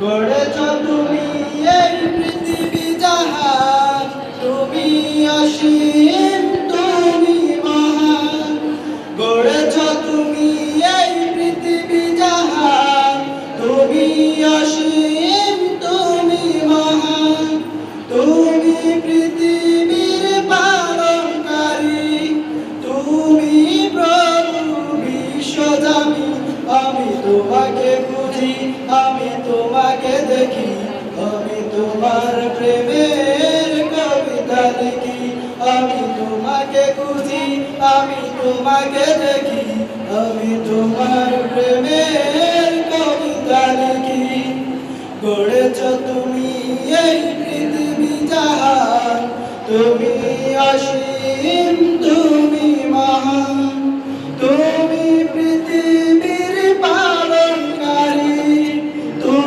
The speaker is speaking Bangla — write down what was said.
গড়েছ তুমি এই পৃথিবী জাহান, তুমি অসীম তুমি মহান। গড়েছ তুমি এই পৃথিবী জাহান, তুমি অসীম তুমি মহান। তুমি পৃথিবীর পালনকারী, তুমি প্রভু বিশ্বজামি। আমি তোমাকে বুঝি, আমি তোমাকে দেখি, আমি তোমার প্রেমের কবিতা লিখি। আমি তোমাকে খুঁজি, আমি তোমাকে দেখি, আমি তোমার প্রেমের